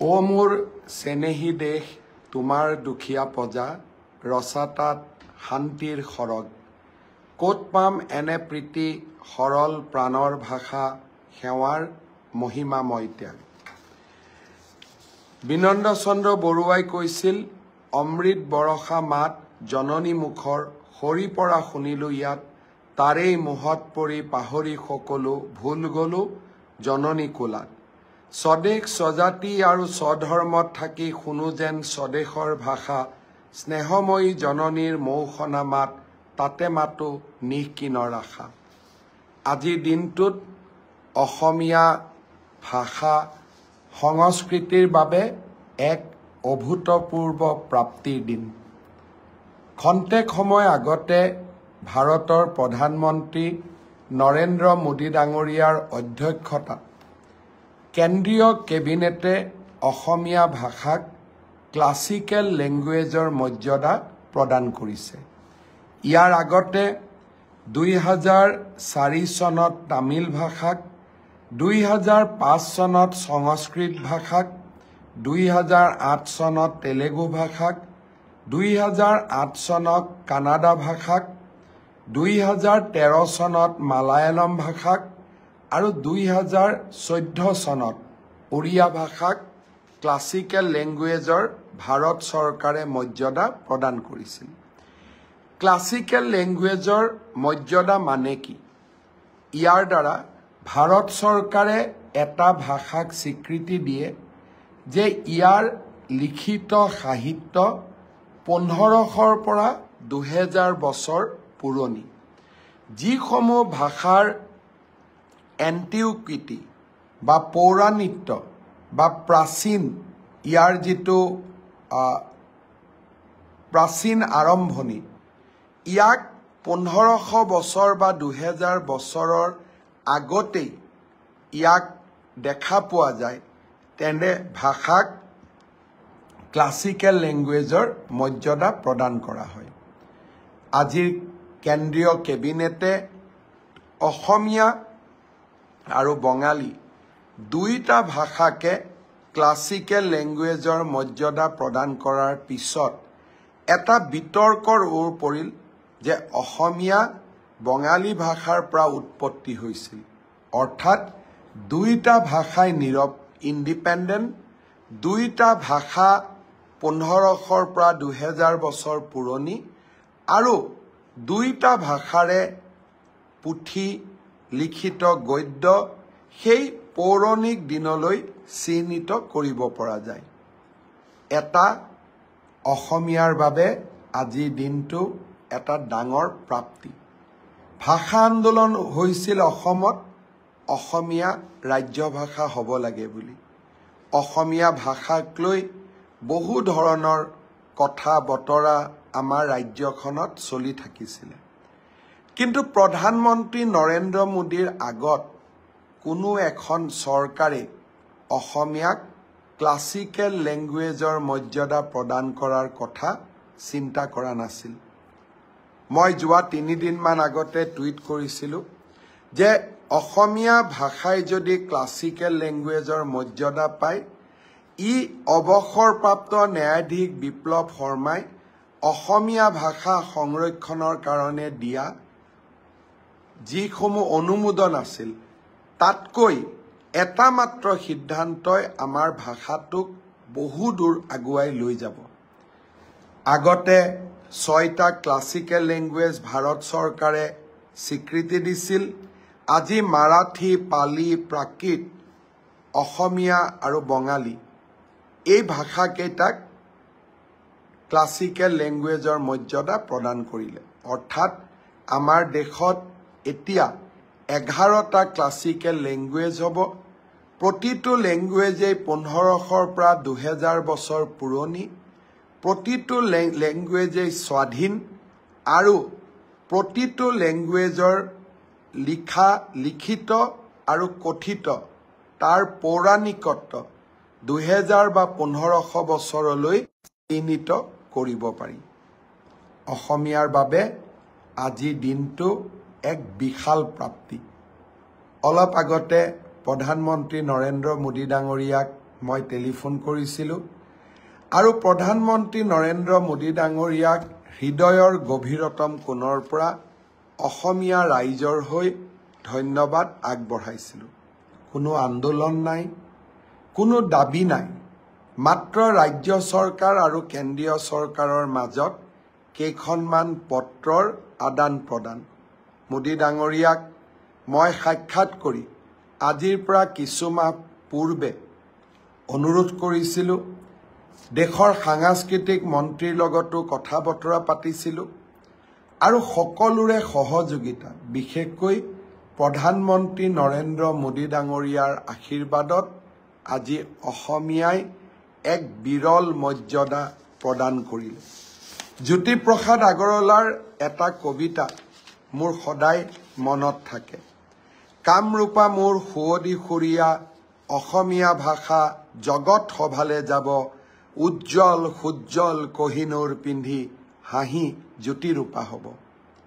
ও মোৰ চেনেহী দেশ তোমাৰ দুখীয়া প্ৰজা ৰসাতাত শান্তিৰ খৰগ ক'ত পাম এনে প্ৰীতি সৰল প্ৰাণৰ ভাষা সেৱাৰ মহিমাময় ত্যাগ বিনন্দ চন্দ্ৰ বৰুৱাই কৈছিল অমৃত বৰষা মাত জননী মুখৰ সৰি পৰা শুনিলো ইয়াত তাৰেই মোহত পৰি পাহৰি সকলো ভুল গলো জননী কোলাত স্বদেশ স্বজাতি আৰু স্বধৰ্মত থাকি শুনো যেন স্বদেশৰ ভাষা স্নেহময়ী জননীৰ মৌসনা মাত তাতে মাতো নিঃকিনৰ আশা আজিৰ দিনটোত অসমীয়া ভাষা সংস্কৃতিৰ বাবে এক অভূতপূৰ্ব প্ৰাপ্তিৰ দিন খন্তেক সময় আগতে ভাৰতৰ প্ৰধানমন্ত্ৰী নৰেন্দ্ৰ মোদী ডাঙৰীয়াৰ অধ্যক্ষতাত কেন্দ্ৰীয় কেবিনেটে অসমীয়া ভাষাক ক্লাছিকেল লেংগুৱেজৰ মৰ্যাদা প্ৰদান কৰিছে ইয়াৰ আগতে 2004 চনত তামিল ভাষাক 2005 চনত সংস্কৃত ভাষাক 2008 চনত তেলেগু ভাষাক 2008 চনত কানাডা ভাষাক 2013 চনত মালায়ালম ভাষাক আৰু 2014 চনত ওড়িয়া ভাষাক ক্লাছিকেল লেংগুৱেজৰ ভাৰত চৰকাৰে মৰ্যাদা প্ৰদান কৰিছিল ক্লাছিকেল লেংগুৱেজৰ মৰ্যাদা মানে কি ইয়াৰ দ্বাৰা ভাৰত চৰকাৰে এটা ভাষাক স্বীকৃতি দিয়ে যে ইয়াৰ লিখিত সাহিত্য 1500ৰ পৰা 2000 বছৰ পুৰণি যিসমূহ ভাষাৰ এন্টিকুইটি বা পৌৰাণিত্য বা প্ৰাচীন ইয়াৰ যিটো প্ৰাচীন আৰম্ভণি ইয়াক 1500 বছৰ বা 2000 বছৰৰ আগতেই ইয়াক দেখা পোৱা যায় তেনে ভাষাক ক্লাছিকেল লেংগুৱেজৰ মৰ্যাদা প্ৰদান কৰা হয় আজিৰ কেন্দ্ৰীয় কেবিনেটে অসমীয়া আৰু বঙালী দুইটা ভাষাকে ক্লাছিকেল লেংগুৱেজৰ মৰ্যাদা প্ৰদান কৰাৰ পিছত এটা বিতৰ্কৰ ওৰ পৰিল যে অসমীয়া বঙালী ভাষাৰ পৰা উৎপত্তি হৈছিল অৰ্থাৎ দুইটা ভাষাই ইণ্ডিপেণ্ডেণ্ট দুইটা ভাষা 1500ৰ পৰা 2000 বছৰ পুৰণি আৰু দুইটা ভাষাৰে পুথি লিখিত গদ্য সেই পৌৰাণিক দিনলৈ চিহ্নিত কৰিব পৰা যায় এটা অসমীয়াৰ বাবে আজিৰ দিনটো এটা ডাঙৰ প্ৰাপ্তি ভাষা আন্দোলন হৈছিল অসমত অসমীয়া ৰাজ্য ভাষা হ'ব লাগে বুলি অসমীয়া ভাষাক লৈ বহু ধৰণৰ কথা বতৰা আমাৰ ৰাজ্যখনত চলি থাকিছিল কিন্তু প্ৰধানমন্ত্ৰী নৰেন্দ্ৰ মোদীৰ আগত কোনো এখন চৰকাৰে অসমীয়াক ক্লাছিকেল লেংগুৱেজৰ মৰ্যাদা প্ৰদান কৰাৰ কথা চিন্তা কৰা নাছিল মই যোৱা 3 দিনমান আগতে টুইট কৰিছিলোঁ যে অসমীয়া ভাষাই যদি ক্লাছিকেল লেংগুৱেজৰ মৰ্যাদা পায় ই অৱসৰপ্ৰাপ্ত ন্যায়াধীশ বিপ্লৱ শৰ্মাই অসমীয়া ভাষা সংৰক্ষণৰ কাৰণে দিয়া যিসমূহ অনুমোদন আছিল তাতকৈ এটা মাত্ৰ সিদ্ধান্তই আমাৰ ভাষাটোক বহু দূৰ আগুৱাই লৈ যাব আগতে 6টা ক্লাছিকেল লেংগুৱেজ ভাৰত চৰকাৰে স্বীকৃতি দিছিল আজি মাৰাঠী পালি প্ৰাকৃত অসমীয়া আৰু বঙালী এই ভাষাকেইটাক ক্লাছিকেল লেংগুৱেজৰ মৰ্যাদা প্ৰদান কৰিলে অৰ্থাৎ আমাৰ দেশত এতিয়া 11টা ক্লাছিকেল লেংগুৱেজ হ'ব প্ৰতিটো লেংগুৱেজেই 1500ৰ পৰা 2000 বছৰ পুৰণি প্ৰতিটো লেংগুৱেজেই স্বাধীন আৰু প্ৰতিটো লেংগুৱেজৰ লিখিত আৰু কথিত তাৰ পৌৰাণিকত্ব 2000 বা 1500 বছৰলৈ চিহ্নিত কৰিব পাৰি অসমীয়াৰ বাবে আজিৰ দিনটো এক বিশাল প্ৰাপ্তি অলপ আগতে প্ৰধানমন্ত্ৰী নৰেন্দ্ৰ মোদী ডাঙৰীয়াক মই টেলিফোন কৰিছিলোঁ আৰু প্ৰধানমন্ত্ৰী নৰেন্দ্ৰ মোদী ডাঙৰীয়াক হৃদয়ৰ গভীৰতম কোণৰ পৰা অসমীয়া ৰাইজৰ হৈ ধন্যবাদ আগবঢ়াইছিলোঁ। কোনো আন্দোলন নাই, কোনো দাবী নাই, মাত্ৰ ৰাজ্য চৰকাৰ আৰু কেন্দ্ৰীয় চৰকাৰৰ মাজত কেইখনমান পত্ৰৰ আদান প্ৰদান। মোদী ডাঙৰীয়াক মই সাক্ষাৎ কৰি আজিৰ পৰা কিছু মাহ পূৰ্বে অনুৰোধ কৰিছিলোঁ, দেশৰ সাংস্কৃতিক মন্ত্ৰীৰ লগতো কথা বতৰা পাতিছিলোঁ আৰু সকলোৰে সহযোগিতা, বিশেষকৈ প্ৰধানমন্ত্ৰী নৰেন্দ্ৰ মোদী ডাঙৰীয়াৰ আশীৰ্বাদত আজি অসমীয়াই এক বিৰল মৰ্যাদা প্ৰদান কৰিলে। জ্যোতিপ্ৰসাদ আগৰৱালাৰ এটা কবিতা মোৰ সদায় মনত থাকে। কামৰূপা মোৰ সুৱদী সুৰীয়া, অসমীয়া ভাষা জগত সভালে যাব, উজ্জ্বল সুজ্জ্বল কহিনুৰ পিন্ধি হাঁহি জ্যোতিৰূপা হ'ব।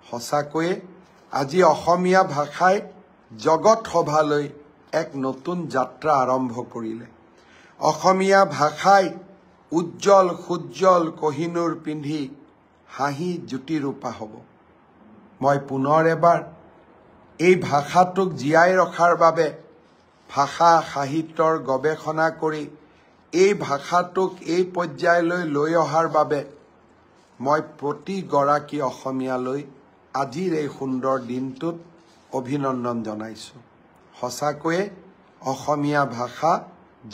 সঁচাকৈয়ে আজি অসমীয়া ভাষাই জগত সভালৈ এক নতুন যাত্ৰা আৰম্ভ কৰিলে। অসমীয়া ভাষাই উজ্জ্বল সুজ্জ্বল কহিনুৰ পিন্ধি হাঁহি জ্যোতিৰূপা হ'ব। মই পুনৰ এবাৰ এই ভাষাটোক জীয়াই ৰখাৰ বাবে ভাষা সাহিত্যৰ গৱেষণা কৰি এই ভাষাটোক এই পৰ্যায়লৈ লৈ অহাৰ বাবে মই প্ৰতিগৰাকী অসমীয়ালৈ আজিৰ এই সুন্দৰ দিনটোত অভিনন্দন জনাইছোঁ। সঁচাকৈয়ে অসমীয়া ভাষা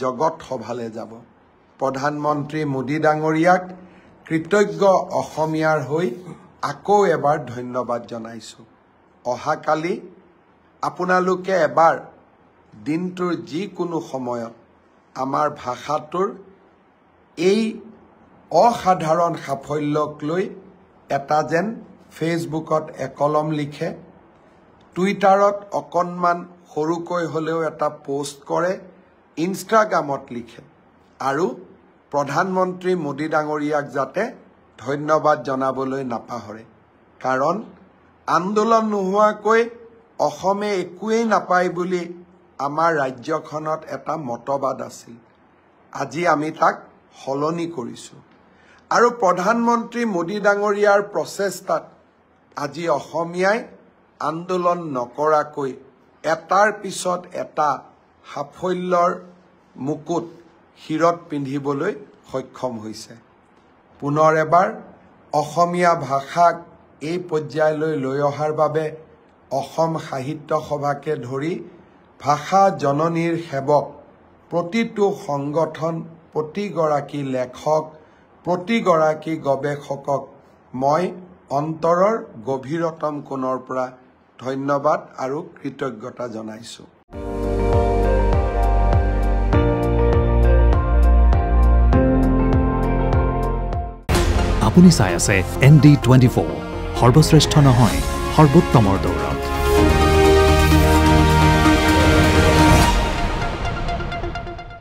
জগত সভালে যাব। প্ৰধানমন্ত্ৰী মোদী ডাঙৰীয়াক কৃতজ্ঞ অসমীয়াৰ হৈ আকৌ এবাৰ ধন্যবাদ জনাইছোঁ। অহাকালি আপোনালোকে এবাৰ দিনটোৰ যিকোনো সময়ত আমাৰ ভাষাটোৰ এই অসাধাৰণ সাফল্যক লৈ এটা যেন ফেচবুকত একলম লিখে, টুইটাৰত অকণমান সৰুকৈ হ'লেও এটা পোষ্ট কৰে, ইনষ্টাগ্ৰামত লিখে আৰু প্ৰধানমন্ত্ৰী মোদী ডাঙৰীয়াক যাতে ধন্যবাদ জনাবলৈ নাপাহৰে। কাৰণ আন্দোলন নোহোৱাকৈ অসমে একোৱেই নাপায় বুলি আমাৰ ৰাজ্যখনত এটা মতবাদ আছিল। আজি আমি তাক সলনি কৰিছোঁ আৰু প্ৰধানমন্ত্ৰী মোদী ডাঙৰীয়াৰ প্ৰচেষ্টাত আজি অসমীয়াই আন্দোলন নকৰাকৈ এটাৰ পিছত এটা সাফল্যৰ মুকুট শিৰত পিন্ধিবলৈ সক্ষম হৈছে। পুনৰ এবাৰ অসমীয়া ভাষাক এই পৰ্যায়লৈ লৈ অহাৰ বাবে অসম সাহিত্য সভাকে ধৰি ভাষা জননীৰ সেৱক প্ৰতিটো সংগঠন, প্ৰতিগৰাকী লেখক, প্ৰতিগৰাকী গৱেষকক মই অন্তৰৰ গভীৰতম কোণৰ পৰা ধন্যবাদ আৰু কৃতজ্ঞতা জনাইছোঁ। আপুনি চাই আছে ND24, সৰ্বশ্ৰেষ্ঠ নহয় সৰ্বোত্তমৰ দৌৰ।